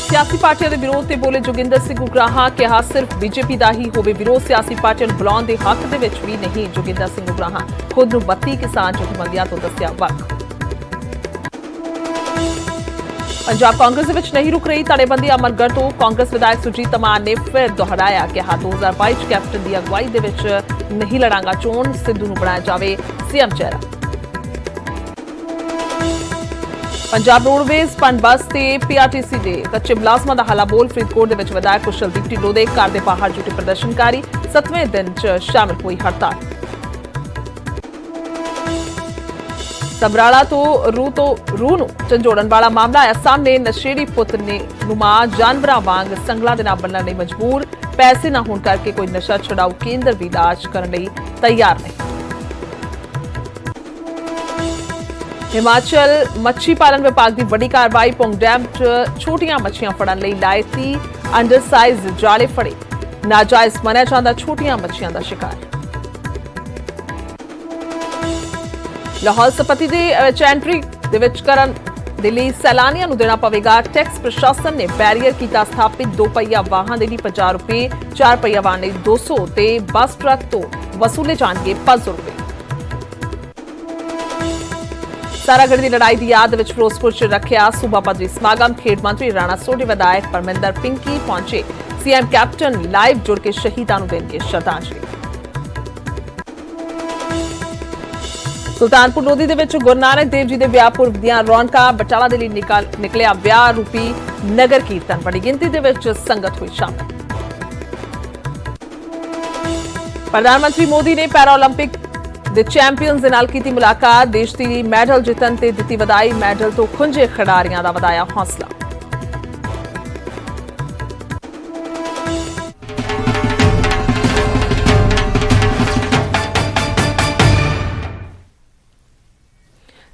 सियासी पार्टियां के विरोध से बोले जोगिंदर सिंह उगराहा, कहा सिर्फ बीजेपी का ही होवे विरोध, सियासी पार्टियां नूं बुलाउण दे हक दे विच भी नहीं। जोगिंदर सिंह उगराहा खुद नूं 32 किसान जथेबंदियां तो दस्सिया वख। पंजाब कांग्रेस विच नहीं रुक रही ताड़ेबंदी, अमरगढ़ तो कांग्रेस विधायक सुरजीत तमान ने फिर दोहराया, कहा 2022 कैप्टन की अगवाई दे विच नहीं लड़ांगा चोण, सिद्धू नूं बनाया जावे सीएम चेहरा। पंजाब रोडवेज पन बस ते पीआरटीसी दे कच्चे मुलाजमां दा हला बोल, फरीदकोट दे विच विधायक कुशलदीप ढिल्लों दे घर दे बाहर जुटे प्रदर्शनकारी, 7वें दिन च शामिल हुई हड़ताल। समराला तो रूह नूं झंझोड़न वाला मामला आया सामने, नशेड़ी पुत ने नुमा जानवरां वांग संगला दे नाल बनण लई मजबूर, पैसे ना होण करके कोई नशा छुड़ाऊ केंद्र भी इलाज करन लई तैयार नहीं। हिमाचल मच्छी पालन विभाग की बड़ी कार्रवाई, पौंग डैम च छोटियां मच्छियां फड़न लई लाए 30 अंडरसाइज जाले फड़े, नाजायज मनिया जांदा छोटियां मच्छियां दा शिकार। लाहौल स्पीति दे एंट्री दे विच करन दे लई सैलानियां नूं देना पवेगा टैक्स, प्रशासन ने बैरीयर कीता स्थापित, 2 पहिया वाहन दे लई 50 रुपए, 4 पहिया वाहन लई 200 ते बस ट्रक तो वसूले जाणगे 500 रुपए। सारागढ़ की लड़ाई की याद विच फिरोजपुर च रखिया सूबा पद्धरी समागम, खेड मंत्री राणा सोढी विधायक परमिंदर पिंकी पहुंचे, सीएम कैप्टन लाइव जुड़ के शहीदां नूं देणगे श्रद्धांजलि। सुल्तानपुर लोधी दे विच गुरु नानक देव जी के विआह पुरब दीआं रौनकां, बटाला दे लई निकलिया विआह रूपी नगर कीर्तन, बड़ी गिनती दे विच संगत हुई शामिल। प्रधानमंत्री मोदी ने पैराओलंपिक दे चैंपियंस दे नाल कीती मुलाकात, देश दी मैडल जितन ते दित्ती वधाई, मैडल तो खुंजे खिडारियां दा वधाया हौसला।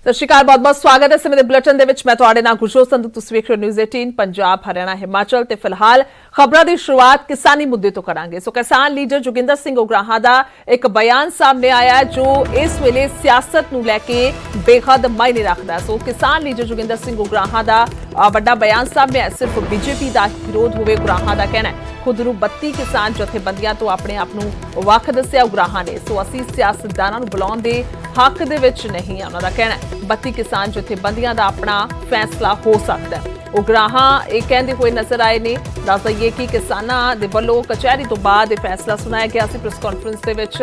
सत श्री अकाल, बहुत बहुत स्वागत है समय बुलेटिन दे विच। मैं तुहाडे नाल गुरजोत संधू, तुसीं वेख रहे हो न्यूज़ 18 पंजाब, हरियाणा, हिमाचल ते फिलहाल खबरों की शुरुआत किसानी मुद्दे तो करांगे। सो किसान लीडर जोगिंदर सिंह उगराहा दा एक बयान सामने आया है जो इस वेले सियासत नूं लैके बेहद मायने रखदा है। सो किसान लीडर जोगिंदर सिंह उगराहा दा वड्डा बयान सामने आया, सिर्फ बीजेपी का विरोध होवे। उगराहा दा कहना है खुद नूं 32 किसान जथेबंदियां तो अपने आप नूं वख दस्सिया उगराहा ने। सो असीं सियासतदानां नूं बुलाउण दे हक दे विच नहीं है, उन्हां दा कहना है 32 किसान जथेबंदियां दा अपना फैसला हो सकता है। उगराहा यह कहते हुए नजर आए ने। दस दईए कि किसानां दे वल्लों कचहरी तो बाद यह फैसला सुनाया गया सी प्रेस कॉन्फ्रेंस दे विच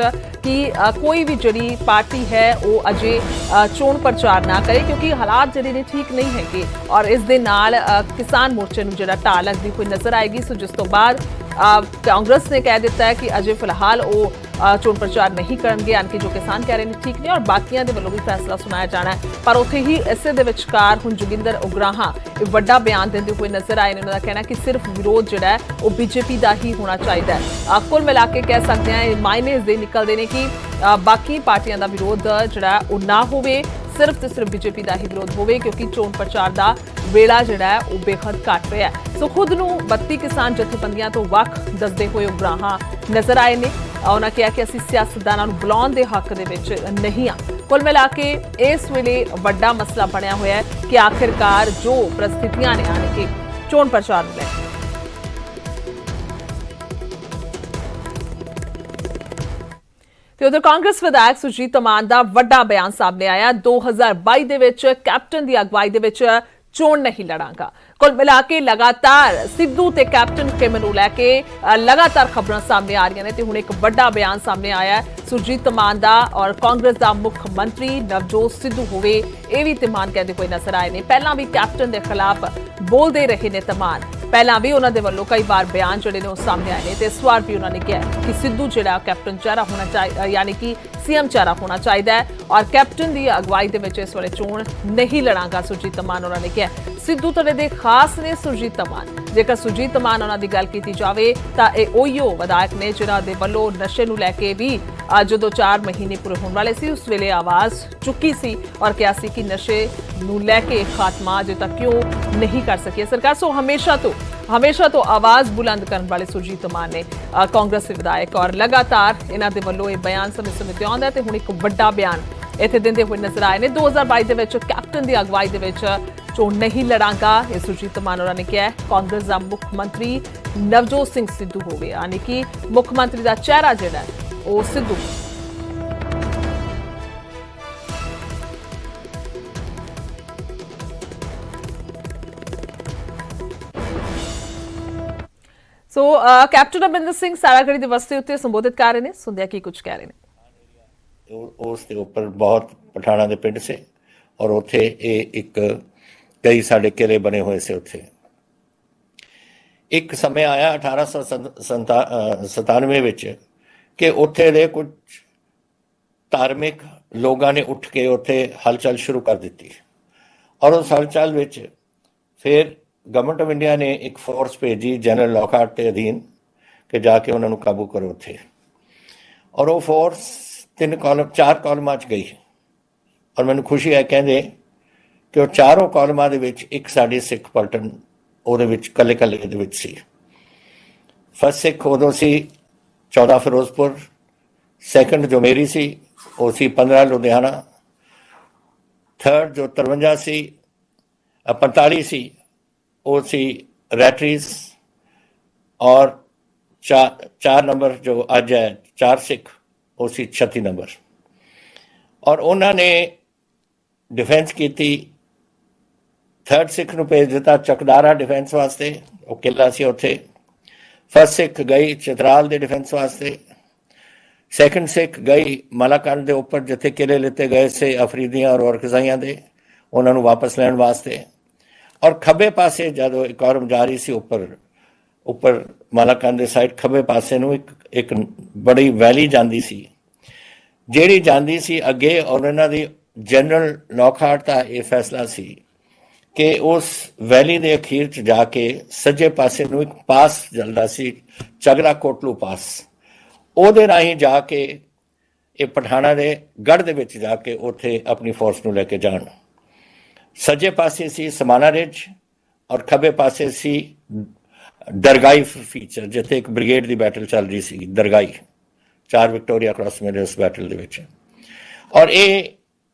कि कोई भी जिहड़ी पार्टी है वो अजे चोण प्रचार ना करे क्योंकि हालात जिहड़े ने ठीक नहीं हैगे और इस दे नाल किसान मोर्चे नूं जिहड़ा ढाह लगदी हुई नजर आएगी। सो जिस तो बाद कांग्रेस ने कह दिता है कि अजे फिलहाल वो चोण प्रचार नहीं करेंगे, यानी कि जो किसान कह रहे हैं ठीक नहीं और बाकियां दे वल्लों भी फैसला सुनाया जाना है। पर उत्थे ही इसे दे विचकार हुण जोगिंदर उगराहा एक वड्डा बयान देंदे हुए नजर आए ने। उन्होंने कहना कि सिर्फ विरोध जिहड़ा है वो बीजेपी का ही होना चाहिए है। कुल मिला के कह सकते हैं मायने इसदे निकलदे ने कि बाकी पार्टियां का विरोध जिहड़ा है वो ना होवे, सिर्फ तो सिर्फ बीजेपी का ही विरोध होवे क्योंकि चोण प्रचार का वेला जिहड़ा है वो बेहद घट रहा है। सो खुद नूं 32 किसान जथेबंदियां तो वख दसदे हुए उगराहा नजर आए ने। उन्होंने कहा कि असीं सियासतदानां नूं बुलाउण दे हक दे विच नहीं आ। कुल मिला के इस वेले वड्डा मसला बनिया होया है कि आखिरकार जो परिस्थितियां ने आने के चोण प्रचार नूं लैके ते उधर कांग्रेस विधायक सुरजीत तमान दा वड्डा बयान सामने आया। 2022 दे विच कैप्टन दी अगवाई दे विच चोण नहीं लड़ांगा। कुल मिला के लगातार सिद्धू ते कैप्टन खेमे नूं लैके लगातार खबरां सामने आ रही ने ते हुण एक वड्डा बयान सामने आया है सुरजीत तमान दा और कांग्रेस दा मुख मंत्री नवजोत सिद्धू होवे ये भी तमान कहते हुए नजर आए ने। पहलां भी कैप्टन के खिलाफ बोलते रहे ने तमान, पहलां भी उन्होंने वालों कई बार बयान जिहड़े ने सामने आए ने। इस बार भी उन्होंने कहा कि सिद्धू जिहड़ा कैप्टन चेहरा होना चाहिए, यानी कि सीएम चेहरा होना चाहिए है और कैप्टन की अगवाई दे विच इस वेले चोण नहीं लड़ांगा सुरजीत तमान। उन्होंने कहा सिद्धू तुहाडे दे खास ने सुरजीत तमान, जेकर सुरजीत तमान उन्हां दी गल कीती जावे तां इह ओहिओ विधायक ने जिन्हां दे वल्लों नशे नूं लैके भी जो 4 महीने पूरे होने वाले सी उस वेले आवाज़ चुकी सी और कहा सी कि नशे नूं लैके खात्मा अजे तक क्यों नहीं कर सकी सरकार। सो हमेशा तो आवाज़ बुलंद करने वाले सुरजीत तमान ने कांग्रेस के विधायक और लगातार इन्हां दे वल्लों इह बयान समय समय ते आउंदा ते हुण एक वड्डा बयान इत्थे दिंदे हुए नजर आए ने। 2022 दे विच कैप्टन दी अगवाई दे विच ਚੋਣ ਨਹੀਂ ਲੜਾਂਗਾ, ਇਹ ਸੁਰਜੀਤ ਮਾਨ ਹੋਰਾਂ ਨੇ ਕਿਹਾ। ਕਾਂਗਰਸ ਦਾ ਮੁੱਖ ਮੰਤਰੀ ਨਵਜੋਤ ਸਿੰਘ ਸਿੱਧੂ ਹੋ ਗਿਆ, ਯਾਨੀ ਕਿ ਮੁੱਖ ਮੰਤਰੀ ਦਾ ਚਿਹਰਾ ਜਿਹੜਾ ਉਹ ਸਿੱਧੂ। ਸੋ ਕੈਪਟਨ ਅਮਰਿੰਦਰ ਸਿੰਘ ਸਾਰਾਗੜੀ ਦੀ ਬਸਤੀ ਉੱਤੇ ਸੰਬੋਧਿਤ ਕਰ ਰਹੇ ਨੇ, ਸੁਣਦੇ ਕੀ ਕੁਝ ਕਹਿ ਰਹੇ ਨੇ। ਉਸ ਦੇ ਉੱਪਰ ਬਹੁਤ ਪਠਾਣਾ ਦੇ ਪਿੰਡ ਸੇ ਔਰ ਉੱਥੇ ਇਹ ਇੱਕ ਕਈ ਸਾਡੇ ਕਿਲੇ ਬਣੇ ਹੋਏ ਸੇ। ਉੱਥੇ ਇੱਕ ਸਮੇਂ ਆਇਆ 1897 ਵਿੱਚ ਕਿ ਉੱਥੇ ਦੇ ਕੁਝ ਧਾਰਮਿਕ ਲੋਕਾਂ ਨੇ ਉੱਠ ਕੇ ਉੱਥੇ ਹਲਚਲ ਸ਼ੁਰੂ ਕਰ ਦਿੱਤੀ ਔਰ ਉਸ ਹਲਚਲ ਵਿੱਚ ਫਿਰ ਗਵਰਨਮੈਂਟ ਆਫ ਇੰਡੀਆ ਨੇ ਇੱਕ ਫੋਰਸ ਭੇਜੀ ਜਨਰਲ ਲੌਕਹਾਰਟ ਦੇ ਅਧੀਨ ਕਿ ਜਾ ਕੇ ਉਹਨਾਂ ਨੂੰ ਕਾਬੂ ਕਰੋ ਉੱਥੇ। ਔਰ ਉਹ ਫੋਰਸ 4 ਕਾਲਮਾਂ 'ਚ ਗਈ ਔਰ ਮੈਨੂੰ ਖੁਸ਼ੀ ਹੈ ਕਹਿੰਦੇ ਕਿ ਉਹ ਚਾਰੋਂ ਕਾਲਮਾਂ ਦੇ ਵਿੱਚ ਇੱਕ ਸਾਡੀ ਸਿੱਖ ਪਲਟਨ ਉਹਦੇ ਵਿੱਚ ਕੱਲੇ ਦੇ ਵਿੱਚ ਸੀ। ਫਸਟ ਸਿੱਖ ਉਦੋਂ ਸੀ 14 ਫਿਰੋਜ਼ਪੁਰ, ਸੈਕੰਡ ਜੋ ਮੇਰੀ ਸੀ ਉਹ ਸੀ 15 ਲੁਧਿਆਣਾ, ਥਰਡ ਜੋ 53 ਸੀ 45 ਸੀ ਉਹ ਸੀ ਰੈਟਰੀਜ਼, ਔਰ 4 ਨੰਬਰ ਜੋ ਅੱਜ ਹੈ 4 ਸਿੱਖ ਉਹ ਸੀ 36 ਨੰਬਰ। ਔਰ ਉਹਨਾਂ ਨੇ ਡਿਫੈਂਸ ਕੀਤੀ। ਥਰਡ ਸਿੱਖ ਨੂੰ ਭੇਜ ਦਿੱਤਾ ਚਕਦਾਰਾ ਡਿਫੈਂਸ ਵਾਸਤੇ, ਉਹ ਕਿਲਾ ਸੀ ਉੱਥੇ। ਫਸਟ ਸਿੱਖ ਗਈ ਚਤਰਾਲ ਦੇ ਡਿਫੈਂਸ ਵਾਸਤੇ। ਸੈਕੰਡ ਸਿੱਖ ਗਈ ਮਲਾਕੰਡ ਦੇ ਉੱਪਰ ਜਿੱਥੇ ਕਿਲੇ ਲਿੱਤੇ ਗਏ ਸੇ ਅਫਰੀਦੀਆਂ ਔਰ ਔਰਕਜ਼ਾਈਆਂ ਦੇ, ਉਹਨਾਂ ਨੂੰ ਵਾਪਸ ਲੈਣ ਵਾਸਤੇ। ਔਰ ਖੱਬੇ ਪਾਸੇ ਜਦੋਂ ਇੱਕ ਔਰਮ ਜਾ ਰਹੀ ਸੀ ਉੱਪਰ ਮਲਾਕੰਡ ਦੇ ਸਾਈਡ ਖੱਬੇ ਪਾਸੇ ਨੂੰ ਇੱਕ ਬੜੀ ਵੈਲੀ ਜਾਂਦੀ ਸੀ, ਜਿਹੜੀ ਜਾਂਦੀ ਸੀ ਅੱਗੇ। ਔਰ ਇਹਨਾਂ ਦੀ ਜਨਰਲ ਲੌਕਹਾਰਟ ਦਾ ਇਹ ਫੈਸਲਾ ਸੀ ਕਿ ਉਸ ਵੈਲੀ ਦੇ ਅਖੀਰ 'ਚ ਜਾ ਕੇ ਸੱਜੇ ਪਾਸੇ ਨੂੰ ਇੱਕ ਪਾਸ ਚੱਲਦਾ ਸੀ, ਚਗਰਾ ਕੋਟਲੂ ਪਾਸ, ਉਹਦੇ ਰਾਹੀਂ ਜਾ ਕੇ ਇਹ ਪਠਾਣਾ ਦੇ ਗੜ੍ਹ ਦੇ ਵਿੱਚ ਜਾ ਕੇ ਉੱਥੇ ਆਪਣੀ ਫੋਰਸ ਨੂੰ ਲੈ ਕੇ ਜਾਣ। ਸੱਜੇ ਪਾਸੇ ਸੀ ਸਮਾਣਾ ਰਿਜ ਔਰ ਖੱਬੇ ਪਾਸੇ ਸੀ ਦਰਗਾਈ ਫੀਚਰ, ਜਿੱਥੇ ਇੱਕ ਬ੍ਰਿਗੇਡ ਦੀ ਬੈਟਲ ਚੱਲ ਰਹੀ ਸੀ ਦਰਗਾਈ। 4 ਵਿਕਟੋਰੀਆ ਕ੍ਰਾਸ ਮਿਲੇ ਉਸ ਬੈਟਲ ਦੇ ਵਿੱਚ। ਔਰ ਇਹ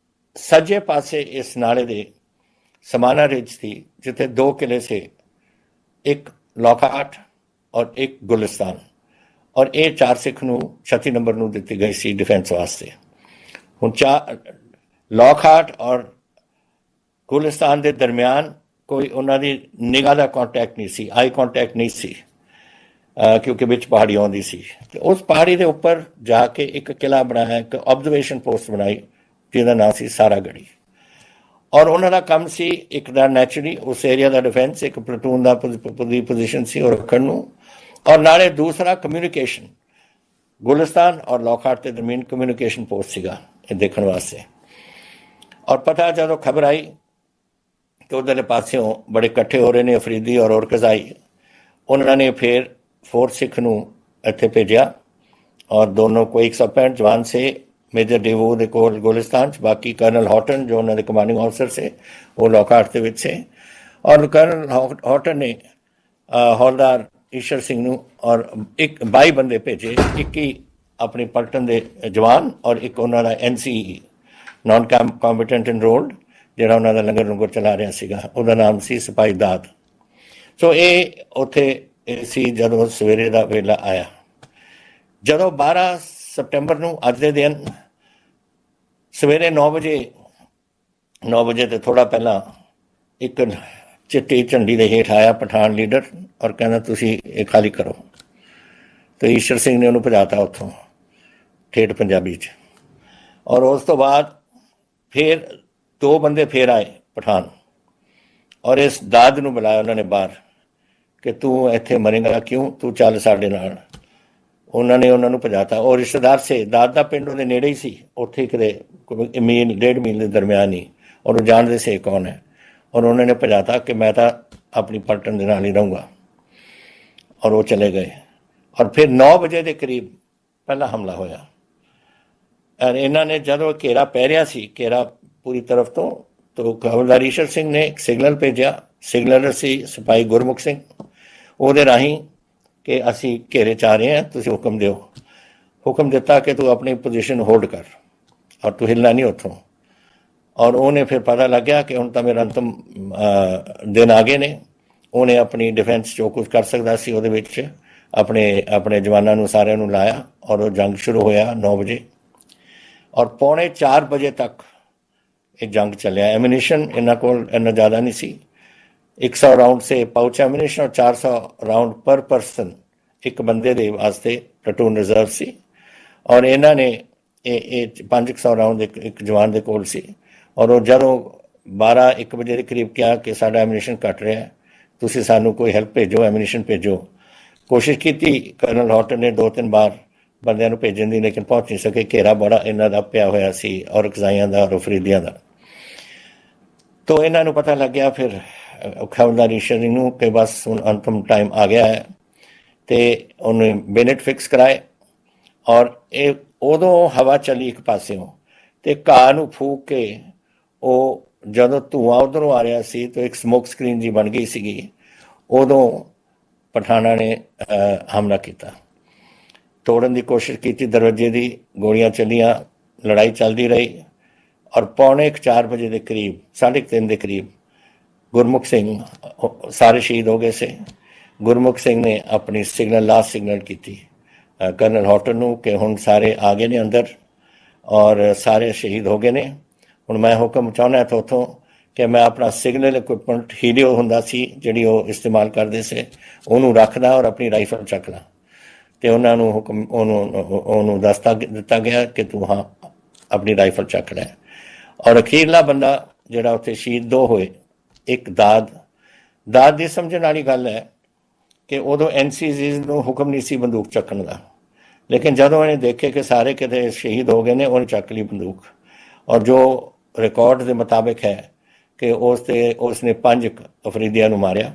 ਸੱਜੇ ਪਾਸੇ ਇਸ ਨਾਲੇ ਦੇ ਸਮਾਣਾ ਰਿਜ ਸੀ ਜਿੱਥੇ 2 ਕਿਲੇ ਸੇ, ਇੱਕ ਲੌਕਹਾਰਟ ਔਰ ਇੱਕ ਗੁਲਿਸਤਾਨ। ਔਰ ਇਹ 4 ਸਿੱਖ ਨੂੰ 36 ਨੰਬਰ ਨੂੰ ਦਿੱਤੀ ਗਈ ਸੀ ਡਿਫੈਂਸ ਵਾਸਤੇ। ਹੁਣ ਲੌਕਹਾਰਟ ਔਰ ਗੁਲਿਸਤਾਨ ਦੇ ਦਰਮਿਆਨ ਕੋਈ ਉਹਨਾਂ ਦੀ ਨਿਗਾਹ ਦਾ ਕੰਟੈਕਟ ਨਹੀਂ ਸੀ, ਆਈ ਕੰਟੈਕਟ ਨਹੀਂ ਸੀ, ਕਿਉਂਕਿ ਵਿੱਚ ਪਹਾੜੀ ਆਉਂਦੀ ਸੀ। ਤੇ ਉਸ ਪਹਾੜੀ ਦੇ ਉੱਪਰ ਜਾ ਕੇ ਇੱਕ ਕਿਲਾ ਬਣਾਇਆ, ਇੱਕ ਆਬਜ਼ਰਵੇਸ਼ਨ ਪੋਸਟ ਬਣਾਈ ਜਿਹਦਾ ਨਾਮ ਸੀ ਸਾਰਾਗੜੀ। ਔਰ ਉਹਨਾਂ ਦਾ ਕੰਮ ਸੀ ਇੱਕ ਦਾ ਨੈਚੁਰਲੀ ਉਸ ਏਰੀਆ ਦਾ ਡਿਫੈਂਸ, ਇੱਕ ਪਲਟੂਨ ਦਾ ਪੋਜੀਸ਼ਨ ਸੀ ਉਹ ਰੱਖਣ ਨੂੰ, ਔਰ ਨਾਲੇ ਦੂਸਰਾ ਕਮਿਊਨੀਕੇਸ਼ਨ ਗੁਲਿਸਤਾਨ ਔਰ ਲੌਕਹਾਰਟ ਦੇ ਦਰਮਿਆਨ ਕਮਿਊਨੀਕੇਸ਼ਨ ਪੋਸਟ ਸੀਗਾ ਇਹ ਦੇਖਣ ਵਾਸਤੇ। ਔਰ ਪਤਾ ਜਦੋਂ ਖਬਰ ਆਈ ਕਿ ਉਧਰਲੇ ਪਾਸਿਓਂ ਬੜੇ ਇਕੱਠੇ ਹੋ ਰਹੇ ਨੇ ਅਫਰੀਦੀ ਔਰ ਔਰਕਜ਼ਾਈ, ਉਹਨਾਂ ਨੇ ਫਿਰ ਫੋਰਥ ਸਿੱਖ ਨੂੰ ਇੱਥੇ ਭੇਜਿਆ ਔਰ ਦੋਨੋਂ ਕੋਈ 165 ਜਵਾਨ ਸੇ ਮੇਜਰ ਡੇਵੋ ਦੇ ਕੋਲ ਗੁਲਿਸਤਾਨ 'ਚ, ਬਾਕੀ ਕਰਨਲ ਹੌਟਨ ਜੋ ਉਹਨਾਂ ਦੇ ਕਮਾਂਡਿੰਗ ਆਫਿਸਰ ਸੇ ਉਹ ਲੌਕਹਾਰਟ ਦੇ ਵਿੱਚ ਸੇ। ਔਰ ਕਰਨਲ ਹੌਟਨ ਨੇ ਹੌਲਦਾਰ ਈਸ਼ਰ ਸਿੰਘ ਨੂੰ ਔਰ 22 ਬੰਦੇ ਭੇਜੇ, 21 ਆਪਣੀ ਪਲਟਨ ਦੇ ਜਵਾਨ ਔਰ ਇੱਕ ਉਹਨਾਂ ਦਾ NCE ਨਾਨ ਕੰਬੈਟੈਂਟ ਇਨਰੋਲਡ ਜਿਹੜਾ ਉਹਨਾਂ ਦਾ ਲੰਗਰ ਚਲਾ ਰਿਹਾ ਸੀਗਾ, ਉਹਦਾ ਨਾਮ ਸੀ ਸਿਪਾਹੀ ਦਾਦ। ਸੋ ਇਹ ਉੱਥੇ ਸੀ ਜਦੋਂ ਸਵੇਰੇ ਦਾ ਵੇਲਾ ਆਇਆ। ਜਦੋਂ 12 ਸਤੰਬਰ ਨੂੰ ਅੱਜ ਦੇ ਦਿਨ ਸਵੇਰੇ 9 ਵਜੇ ਤੇ ਥੋੜ੍ਹਾ ਪਹਿਲਾਂ ਇੱਕ ਚਿੱਟੀ ਝੰਡੀ ਦੇ ਹੇਠ ਆਇਆ ਪਠਾਨ ਲੀਡਰ ਔਰ ਕਹਿੰਦਾ ਤੁਸੀਂ ਇਹ ਖਾਲੀ ਕਰੋ। ਤੇ ਈਸ਼ਰ ਸਿੰਘ ਨੇ ਉਹਨੂੰ ਭਜਾਤਾ ਉੱਥੋਂ ਠੇਠ ਪੰਜਾਬੀ 'ਚ। ਔਰ ਉਸ ਤੋਂ ਬਾਅਦ ਫਿਰ 2 ਬੰਦੇ ਫੇਰ ਆਏ ਪਠਾਨ ਔਰ ਇਸ ਦਾਦ ਨੂੰ ਬੁਲਾਇਆ ਉਹਨਾਂ ਨੇ ਬਾਹਰ ਕਿ ਤੂੰ ਇੱਥੇ ਮਰੇਂਗਾ ਕਿਉਂ, ਤੂੰ ਚੱਲ ਸਾਡੇ ਨਾਲ। ਉਹਨਾਂ ਨੇ ਉਹਨਾਂ ਨੂੰ ਭਜਾਤਾ। ਉਹ ਰਿਸ਼ਤੇਦਾਰ ਸੇ, ਦਾਦ ਦਾ ਪਿੰਡ ਉਹਦੇ ਨੇੜੇ ਹੀ ਸੀ, ਉੱਥੇ ਕਿਤੇ 1.5 ਮੀਲ ਦੇ ਦਰਮਿਆਨ ਹੀ, ਔਰ ਉਹ ਜਾਣਦੇ ਸੇ ਕੌਣ ਹੈ। ਔਰ ਉਹਨਾਂ ਨੇ ਭਜਾਤਾ ਕਿ ਮੈਂ ਤਾਂ ਆਪਣੀ ਪਲਟਨ ਦੇ ਨਾਲ ਹੀ ਰਹੂੰਗਾ। ਔਰ ਉਹ ਚਲੇ ਗਏ। ਔਰ ਫਿਰ 9 ਵਜੇ ਦੇ ਕਰੀਬ ਪਹਿਲਾ ਹਮਲਾ ਹੋਇਆ। ਇਹਨਾਂ ਨੇ ਜਦੋਂ ਘੇਰਾ ਪੈ ਰਿਹਾ ਸੀ, ਘੇਰਾ ਪੂਰੀ ਤਰਫ ਤੋਂ, ਹਵਲਦਾਰ ਈਸ਼ਰ ਸਿੰਘ ਨੇ ਇੱਕ ਸਿਗਨਲ ਭੇਜਿਆ। ਸਿਗਨਲਰ ਸੀ ਸਿਪਾਹੀ ਗੁਰਮੁਖ ਸਿੰਘ, ਉਹਦੇ ਰਾਹੀਂ ਕਿ ਅਸੀਂ ਘੇਰੇ 'ਚ ਆ ਰਹੇ ਹਾਂ, ਤੁਸੀਂ ਹੁਕਮ ਦਿਓ। ਹੁਕਮ ਦਿੱਤਾ ਕਿ ਤੂੰ ਆਪਣੀ ਪੋਜੀਸ਼ਨ ਹੋਲਡ ਕਰ ਔਰ ਤੂੰ ਹਿੱਲਣਾ ਨਹੀਂ ਉੱਥੋਂ। ਔਰ ਉਹਨੇ ਫਿਰ ਪਤਾ ਲੱਗਿਆ ਕਿ ਹੁਣ ਤਾਂ ਮੇਰਾ ਅੰਤਮ ਦਿਨ ਆ ਗਏ ਨੇ। ਉਹਨੇ ਆਪਣੀ ਡਿਫੈਂਸ ਜੋ ਕੁਝ ਕਰ ਸਕਦਾ ਸੀ ਉਹਦੇ ਵਿੱਚ ਆਪਣੇ ਜਵਾਨਾਂ ਨੂੰ ਸਾਰਿਆਂ ਨੂੰ ਲਾਇਆ ਔਰ ਉਹ ਜੰਗ ਸ਼ੁਰੂ ਹੋਇਆ 9 ਵਜੇ ਔਰ 3:45 ਵਜੇ ਤੱਕ ਇਹ ਜੰਗ ਚੱਲਿਆ। ਐਮੂਨੀਸ਼ਨ ਇਹਨਾਂ ਕੋਲ ਇੰਨਾ ਜ਼ਿਆਦਾ ਨਹੀਂ ਸੀ। 100 ਰਾउंड से पाउच एमिनेशन और 400 राउंड पर पर्सन एक बंदे ਦੇ ਵਾਸਤੇ ਪਲਟੂਨ ਰਿਜ਼ਰਵ ਸੀ ਔਰ ਇਹਨਾਂ ਨੇ ਇਹ 500 ਰਾउंड ਇੱਕ ਜਵਾਨ ਦੇ ਕੋਲ ਸੀ ਔਰ ਉਹ ਜਦੋਂ 12-1 ਵਜੇ ਦੇ ਕਰੀਬ ਕਿਹਾ ਕਿ ਸਾਡਾ ਐਮੂਨੀਸ਼ਨ ਘਟ ਰਿਹਾ ਹੈ, ਤੁਸੀਂ ਸਾਨੂੰ ਕੋਈ ਹੈਲਪ ਭੇਜੋ, ਐਮੂਨੀਸ਼ਨ ਭੇਜੋ। ਕੋਸ਼ਿਸ਼ ਕੀਤੀ ਕਰਨਲ ਹੌਟਨ ਨੇ 2-3 ਵਾਰ ਬੰਦਿਆਂ ਨੂੰ ਭੇਜਣ ਦੀ, ਲੇਕਿਨ ਪਹੁੰਚ ਨਹੀਂ ਸਕੇ। ਘੇਰਾ ਬੜਾ ਇਹਨਾਂ ਦਾ ਪਿਆ ਹੋਇਆ ਸੀ ਔਰ ਕਜ਼ਾਈਆਂ ਦਾ ਔਰ ਫਰੀਦੀਆਂ ਦਾ। तो ਇਹਨਾਂ ਨੂੰ ਪਤਾ ਲੱਗ ਗਿਆ ਫਿਰ ਖਬਰਦਾਰੀ ਸ਼ਰੀ ਨੂੰ ਕਿ ਬਸ ਹੁਣ ਅੰਤਮ ਟਾਈਮ ਆ ਗਿਆ ਹੈ ਤੇ ਉਹਨੇ ਬੈਨੇਟ ਫਿਕਸ ਕਰਾਏ ਔਰ ਇਹ ਉਦੋਂ ਹਵਾ ਚੱਲੀ ਇੱਕ ਪਾਸਿਓਂ ਤੇ ਘਾਹ ਨੂੰ ਫੂਕ ਕੇ ਉਹ ਜਦੋਂ ਧੂਆਂ ਉਧਰੋਂ ਆ ਰਿਹਾ ਸੀ ਤਾਂ ਇੱਕ ਸਮੋਕ ਸਕਰੀਨ ਜੀ ਬਣ ਗਈ ਸੀਗੀ। ਉਦੋਂ ਪਠਾਨਾਂ ਨੇ ਹਮਲਾ ਕੀਤਾ, ਤੋੜਨ ਦੀ ਕੋਸ਼ਿਸ਼ ਕੀਤੀ ਦਰਵਾਜ਼ੇ ਦੀ, ਗੋਲੀਆਂ ਚੱਲੀਆਂ, ਲੜਾਈ ਚੱਲਦੀ ਰਹੀ ਔਰ 3:45 ਵਜੇ ਦੇ ਕਰੀਬ 3:30 ਦੇ ਕਰੀਬ ਗੁਰਮੁਖ ਸਿੰਘ ਸਾਰੇ ਸ਼ਹੀਦ ਹੋ ਗਏ ਸੀ। ਗੁਰਮੁਖ ਸਿੰਘ ਨੇ ਆਪਣੀ ਲਾਸਟ ਸਿਗਨਲ ਕੀਤੀ ਕਰਨਲ ਹੌਟਨ ਨੂੰ ਕਿ ਹੁਣ ਸਾਰੇ ਆ ਗਏ ਨੇ ਅੰਦਰ ਔਰ ਸਾਰੇ ਸ਼ਹੀਦ ਹੋ ਗਏ ਨੇ। ਹੁਣ ਮੈਂ ਹੁਕਮ ਚਾਹੁੰਦਾ ਤਾਂ ਉੱਥੋਂ ਕਿ ਮੈਂ ਆਪਣਾ ਸਿਗਨਲ ਇਕੁਇਪਮੈਂਟ ਹੀਲੀਓ ਹੁੰਦਾ ਸੀ ਜਿਹੜੀ ਉਹ ਇਸਤੇਮਾਲ ਕਰਦੇ ਸੀ, ਉਹਨੂੰ ਰੱਖਦਾ ਔਰ ਆਪਣੀ ਰਾਈਫਲ ਚੱਕਦਾ ਤੇ ਉਹਨਾਂ ਨੂੰ ਹੁਕਮ ਉਹਨੂੰ ਦੱਸ ਦਿੱਤਾ ਗਿਆ ਕਿ ਤੂੰ ਹਾਂ ਆਪਣੀ ਰਾਈਫਲ ਚੱਕ ਲੈ। ਔਰ ਅਖੀਰਲਾ ਬੰਦਾ ਜਿਹੜਾ ਉੱਥੇ ਸ਼ਹੀਦ 2 ਹੋਏ, ਇੱਕ ਦਾਦ ਦੀ ਸਮਝਣ ਵਾਲੀ ਗੱਲ ਹੈ ਕਿ ਉਦੋਂ NCCs ਨੂੰ ਹੁਕਮ ਨਹੀਂ ਸੀ ਬੰਦੂਕ ਚੱਕਣ ਦਾ, ਲੇਕਿਨ ਜਦੋਂ ਉਹਨੇ ਦੇਖੇ ਕਿ ਸਾਰੇ ਕਿਤੇ ਸ਼ਹੀਦ ਹੋ ਗਏ ਨੇ ਉਹਨੇ ਚੱਕ ਲਈ ਬੰਦੂਕ ਔਰ ਜੋ ਰਿਕਾਰਡ ਦੇ ਮੁਤਾਬਿਕ ਹੈ ਕਿ ਉਸਨੇ 5 ਅਫਰੀਦੀਆਂ ਨੂੰ ਮਾਰਿਆ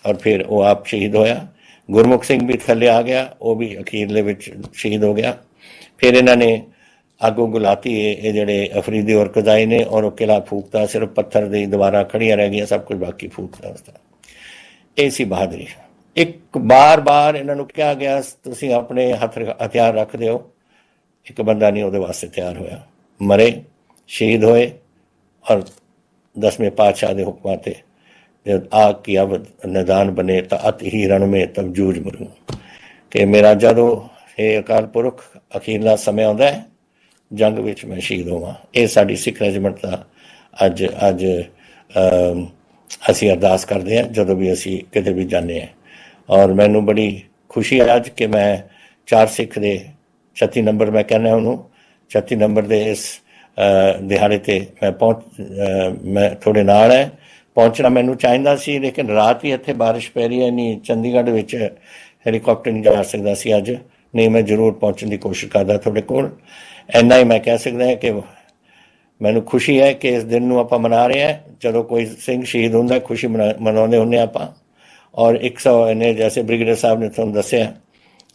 ਔਰ ਫਿਰ ਉਹ ਆਪ ਸ਼ਹੀਦ ਹੋਇਆ। ਗੁਰਮੁਖ ਸਿੰਘ ਵੀ ਥੱਲੇ ਆ ਗਿਆ, ਉਹ ਵੀ ਅਖੀਰਲੇ ਵਿੱਚ ਸ਼ਹੀਦ ਹੋ ਗਿਆ। ਫਿਰ ਇਹਨਾਂ ਨੇ ਅੱਗੋਂ ਗੁਲਾਤੀ ਇਹ ਜਿਹੜੇ ਅਫਰੀਦੀ ਔਰ ਕਜ਼ਾਈ ਨੇ ਔਰ ਉਹ ਕਿਲਾ ਫੂਕਤਾ, ਸਿਰਫ ਪੱਥਰ ਦੀ ਦੀਵਾਰਾਂ ਖੜੀਆਂ ਰਹਿ ਗਈਆਂ, ਸਭ ਕੁਝ ਬਾਕੀ ਫੂਕਤਾ ਉਸਦਾ। ਇਹ ਸੀ ਬਹਾਦਰੀ। ਇੱਕ ਬਾਰ ਇਹਨਾਂ ਨੂੰ ਕਿਹਾ ਗਿਆ ਤੁਸੀਂ ਆਪਣੇ ਹਥਿਆਰ ਰੱਖ ਦਿਓ, ਇੱਕ ਬੰਦਾ ਨਹੀਂ ਉਹਦੇ ਵਾਸਤੇ ਤਿਆਰ ਹੋਇਆ, ਮਰੇ, ਸ਼ਹੀਦ ਹੋਏ ਔਰ 10ਵੇਂ ਪਾਤਸ਼ਾਹ ਦੇ ਹੁਕਮਾਂ ਤੇ ਜਦ ਆਗ ਕੀ ਅਵਧ ਨਿਦਾਨ ਬਣੇ ਤਾਂ ਅਤ ਹੀ ਰਣ ਮੇ ਤਬ ਜੂਝ ਮਰੂ ਕਿ ਮੇਰਾ ਜਦੋਂ ਇਹ ਅਕਾਲ ਪੁਰਖ ਅਖੀਰਲਾ ਸਮੇਂ ਆਉਂਦਾ ਹੈ ਜੰਗ ਵਿੱਚ ਮੈਂ ਸ਼ਹੀਦ ਹੋਵਾਂ। ਇਹ ਸਾਡੀ ਸਿੱਖ ਰੈਜੀਮੈਂਟ ਦਾ ਅੱਜ ਅਸੀਂ ਅਰਦਾਸ ਕਰਦੇ ਹਾਂ ਜਦੋਂ ਵੀ ਅਸੀਂ ਕਿਤੇ ਵੀ ਜਾਂਦੇ ਹਾਂ। ਔਰ ਮੈਨੂੰ ਬੜੀ ਖੁਸ਼ੀ ਹੈ ਅੱਜ ਕਿ ਮੈਂ 4 ਸਿੱਖ ਦੇ 36 ਨੰਬਰ ਮੈਂ ਕਹਿੰਦਾ ਉਹਨੂੰ 36 ਨੰਬਰ ਦੇ ਇਸ ਦਿਹਾੜੇ ਤੇ ਮੈਂ ਤੁਹਾਡੇ ਨਾਲ ਹੈ। ਪਹੁੰਚਣਾ ਮੈਨੂੰ ਚਾਹੀਦਾ ਸੀ ਲੇਕਿਨ ਰਾਤ ਹੀ ਇੱਥੇ ਬਾਰਿਸ਼ ਪੈ ਰਹੀ ਹੈ, ਨਹੀਂ ਚੰਡੀਗੜ੍ਹ ਵਿੱਚ ਹੈਲੀਕਾਪਟਰ ਨਹੀਂ ਜਾ ਸਕਦਾ ਸੀ ਅੱਜ, ਨਹੀਂ ਮੈਂ ਜ਼ਰੂਰ ਪਹੁੰਚਣ ਦੀ ਕੋਸ਼ਿਸ਼ ਕਰਦਾ ਤੁਹਾਡੇ ਕੋਲ। ਇੰਨਾ ਹੀ ਮੈਂ ਕਹਿ ਸਕਦਾ ਕਿ ਮੈਨੂੰ ਖੁਸ਼ੀ ਹੈ ਕਿ ਇਸ ਦਿਨ ਨੂੰ ਆਪਾਂ ਮਨਾ ਰਹੇ ਹਾਂ। ਜਦੋਂ ਕੋਈ ਸਿੰਘ ਸ਼ਹੀਦ ਹੁੰਦਾ ਖੁਸ਼ੀ ਮਨਾਉਂਦੇ ਹੁੰਦੇ ਆਪਾਂ। ਔਰ 100 ਇੰਨੇ ਜੈਸੇ ਬ੍ਰਿਗੇਡੀਅਰ ਸਾਹਿਬ ਨੇ ਤੁਹਾਨੂੰ ਦੱਸਿਆ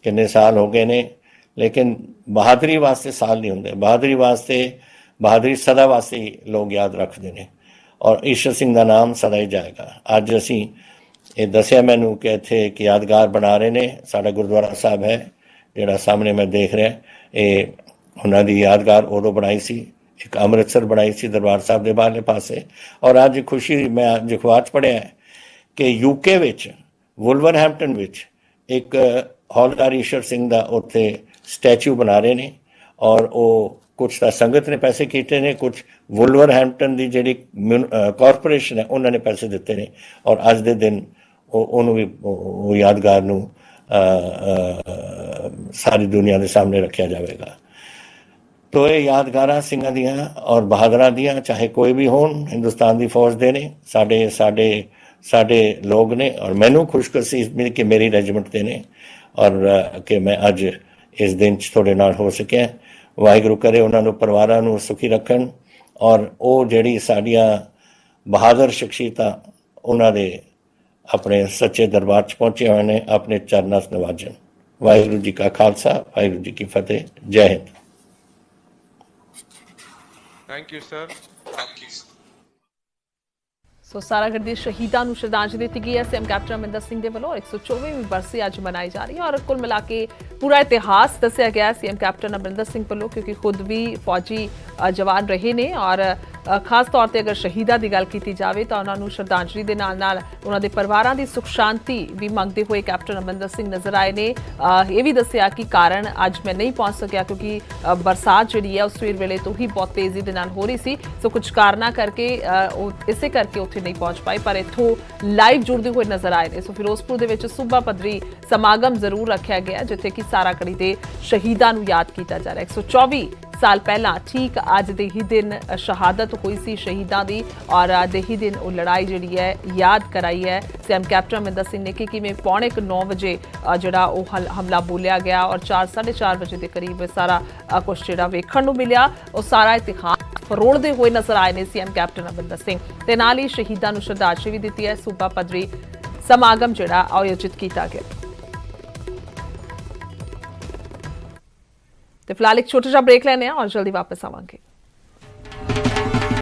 ਕਿੰਨੇ ਸਾਲ ਹੋ ਗਏ ਨੇ, ਲੇਕਿਨ ਬਹਾਦਰੀ ਵਾਸਤੇ ਸਾਲ ਨਹੀਂ ਹੁੰਦੇ। ਬਹਾਦਰੀ ਸਦਾ ਵਾਸਤੇ ਹੀ ਲੋਕ ਯਾਦ ਰੱਖਦੇ ਨੇ ਔਰ ਈਸ਼ਰ ਸਿੰਘ ਦਾ ਨਾਮ ਸਦਾ ਹੀ ਜਾਏਗਾ। ਅੱਜ ਅਸੀਂ ਇਹ ਦੱਸਿਆ ਮੈਨੂੰ ਕਿ ਇੱਥੇ ਇੱਕ ਯਾਦਗਾਰ ਬਣਾ ਰਹੇ ਨੇ, ਸਾਡਾ ਗੁਰਦੁਆਰਾ ਸਾਹਿਬ ਹੈ ਜਿਹੜਾ ਸਾਹਮਣੇ ਮੈਂ ਦੇਖ ਰਿਹਾ, ਇਹ ਉਹਨਾਂ ਦੀ ਯਾਦਗਾਰ ਉਦੋਂ ਬਣਾਈ ਸੀ, ਇੱਕ ਅੰਮ੍ਰਿਤਸਰ ਬਣਾਈ ਸੀ ਦਰਬਾਰ ਸਾਹਿਬ ਦੇ ਬਾਹਰਲੇ ਪਾਸੇ। ਔਰ ਅੱਜ ਖੁਸ਼ੀ ਮੈਂ ਅੱਜ ਅਖਬਾਰ 'ਚ ਪੜ੍ਹਿਆ ਕਿ UK ਵਿੱਚ ਵੁਲਵਰਹੈਂਪਟਨ ਵਿੱਚ ਇੱਕ ਹੌਲਦਾਰ ਈਸ਼ਰ ਸਿੰਘ ਦਾ ਉੱਥੇ ਸਟੈਚੂ ਬਣਾ ਰਹੇ ਨੇ ਔਰ ਉਹ ਕੁਛ ਤਾਂ ਸੰਗਤ ਨੇ ਪੈਸੇ ਕੀਤੇ ਨੇ, ਕੁਛ ਵੁਲਵਰਹੈਂਪਟਨ ਦੀ ਜਿਹੜੀ ਕਾਰਪੋਰੇਸ਼ਨ ਹੈ ਉਹਨਾਂ ਨੇ ਪੈਸੇ ਦਿੱਤੇ ਨੇ ਔਰ ਅੱਜ ਦੇ ਦਿਨ ਉਹਨੂੰ ਵੀ ਉਹ ਯਾਦਗਾਰ ਨੂੰ ਸਾਰੀ ਦੁਨੀਆ ਦੇ ਸਾਹਮਣੇ ਰੱਖਿਆ ਜਾਵੇਗਾ। ਤੋ ਇਹ ਯਾਦਗਾਰਾਂ ਸਿੰਘਾਂ ਦੀਆਂ ਔਰ ਬਹਾਦਰਾਂ ਦੀਆਂ, ਚਾਹੇ ਕੋਈ ਵੀ ਹੋਣ, ਹਿੰਦੁਸਤਾਨ ਦੀ ਫੌਜ ਦੇ ਨੇ, ਸਾਡੇ ਲੋਕ ਨੇ ਔਰ ਮੈਨੂੰ ਖੁਸ਼ਕਨਸੀਬੀ ਕਿ ਮੇਰੀ ਰੈਜੀਮੈਂਟ ਦੇ ਨੇ ਔਰ ਕਿ ਮੈਂ ਅੱਜ ਇਸ ਦਿਨ 'ਚ ਤੁਹਾਡੇ ਨਾਲ ਹੋ ਸਕਿਆ। ਵਾਹਿਗੁਰੂ ਕਰੇ ਉਹਨਾਂ ਨੂੰ ਪਰਿਵਾਰਾਂ ਨੂੰ ਸੁਖੀ ਰੱਖਣ ਔਰ ਉਹ ਜਿਹੜੀ ਸਾਡੀਆਂ ਬਹਾਦਰ ਸ਼ਖਸੀਅਤਾਂ ਉਹਨਾਂ ਦੇ ਆਪਣੇ ਸੱਚੇ ਦਰਬਾਰ 'ਚ ਪਹੁੰਚੇ ਹੋਏ ਨੇ ਆਪਣੇ ਚਰਨਾਂ 'ਚ ਨਵਾਜਣ। ਵਾਹਿਗੁਰੂ ਜੀ ਕਾ ਖਾਲਸਾ, ਵਾਹਿਗੁਰੂ ਜੀ ਕੀ ਫਤਿਹ। ਜੈ ਹਿੰਦ। Thank you sir. So Saragarh ਦੇ ਸ਼ਹੀਦਾਂ ਨੂੰ ਸ਼ਰਧਾਂਜਲੀ ਦਿੱਤੀ ਗਈ ਹੈ ਸੀਐਮ ਕੈਪਟਨ ਅਮਰਿੰਦਰ ਸਿੰਘ ਦੇ ਵੱਲੋਂ। 124ਵੀਂ ਬਰਸੀ ਅੱਜ ਮਨਾਈ ਜਾ ਰਹੀ ਹੈ ਔਰ ਕੁੱਲ ਮਿਲਾ ਕੇ ਪੂਰਾ ਇਤਿਹਾਸ ਦੱਸਿਆ ਗਿਆ ਸੀਐਮ ਕੈਪਟਨ ਅਮਰਿੰਦਰ ਸਿੰਘ ਵੱਲੋਂ, ਕਿਉਂਕਿ ਖੁਦ ਵੀ ਫੌਜੀ ਜਵਾਨ ਰਹੇ ਨੇ ਔਰ ਖਾਸ ਤੌਰ ਤੇ ਅਗਰ ਸ਼ਹੀਦਾਂ ਦੀ ਗੱਲ ਕੀਤੀ ਜਾਵੇ ਤਾਂ ਉਹਨਾਂ ਨੂੰ ਸ਼ਰਧਾਂਜਲੀ ਦੇ ਨਾਲ ਉਹਨਾਂ ਦੇ ਪਰਿਵਾਰਾਂ ਦੀ ਸੁਖ ਸ਼ਾਂਤੀ ਵੀ ਮੰਗਦੇ ਹੋਏ ਕੈਪਟਨ ਅਮਰਿੰਦਰ ਸਿੰਘ ਨਜ਼ਰ ਆਏ ਨੇ। ਇਹ ਵੀ ਦੱਸਿਆ ਕਿ ਕਾਰਨ ਅੱਜ ਮੈਂ ਨਹੀਂ ਪਹੁੰਚ ਸਕਿਆ ਕਿਉਂਕਿ ਬਰਸਾਤ ਜਿਹੜੀ ਹੈ ਉਹ ਸਵੇਰ ਵੇਲੇ ਤੋਂ ਹੀ ਬਹੁਤ ਤੇਜ਼ੀ ਦੇ ਨਾਲ ਹੋ ਰਹੀ ਸੀ, ਸੋ ਕੁਝ ਕਾਰਨਾਂ ਕਰਕੇ ਉਹ ਇਸੇ ਕਰਕੇ ਉੱਥੇ ਨਹੀਂ ਪਹੁੰਚ ਪਾਏ, ਪਰ ਇੱਥੋਂ ਲਾਈਵ ਜੁੜਦੇ ਹੋਏ ਨਜ਼ਰ ਆਏ ਨੇ। ਸੋ ਫਿਰੋਜ਼ਪੁਰ ਦੇ ਵਿੱਚ ਸੂਬਾ ਪੱਧਰੀ ਸਮਾਗਮ ਜ਼ਰੂਰ ਰੱਖਿਆ ਗਿਆ ਜਿੱਥੇ ਕਿ ਸਾਰਾਕੜੀ ਦੇ ਸ਼ਹੀਦਾਂ ਨੂੰ ਯਾਦ ਕੀਤਾ ਜਾ ਰਿਹਾ। 124 ਸਾਲ ਪਹਿਲਾਂ ਠੀਕ ਅੱਜ ਦੇ ਹੀ ਦਿਨ ਸ਼ਹਾਦਤ ਹੋਈ ਸੀ ਸ਼ਹੀਦਾਂ ਦੀ, ਔਰ ਅੱਜ ਦੇ ਹੀ ਦਿਨ ਉਹ ਲੜਾਈ ਜਿਹੜੀ ਹੈ ਯਾਦ ਕਰਾਈ ਹੈ। ਸੀਐਮ ਕੈਪਟਨ ਅਮਰਿੰਦਰ ਸਿੰਘ ਨੇ ਕਿ ਕਿਵੇਂ 9:45 ਵਜੇ ਜਿਹੜਾ ਉਹ ਹਮਲਾ ਬੋਲਿਆ ਗਿਆ ਔਰ 4:30 ਵਜੇ ਦੇ ਕਰੀਬ ਸਾਰਾ ਕੁਝ ਜਿਹੜਾ ਵੇਖਣ ਨੂੰ ਮਿਲਿਆ, ਉਹ ਸਾਰਾ ਇਤਿਹਾਸ ਫਰੋੜਦੇ ਹੋਏ ਨਜ਼ਰ ਆਏ ਨੇ ਸੀਐਮ ਕੈਪਟਨ ਅਮਰਿੰਦਰ ਸਿੰਘ। ਤੇ ਨਾਲ ਹੀ ਸ਼ਹੀਦਾਂ ਨੂੰ ਸ਼ਰਧਾਂਜਲੀ ਵੀ ਦਿੱਤੀ ਹੈ। ਸੂਬਾ ਪੱਧਰੀ ਸਮਾਗਮ ਜਿਹੜਾ ਆਯੋਜਿਤ ਕੀਤਾ ਗਿਆ। ਤੇ ਫਿਲਹਾਲ ਇੱਕ ਛੋਟਾ ਜਿਹਾ ਬ੍ਰੇਕ ਲੈਣੇ ਆ ਔਰ ਜਲਦੀ ਵਾਪਸ ਆਵਾਂਗੇ।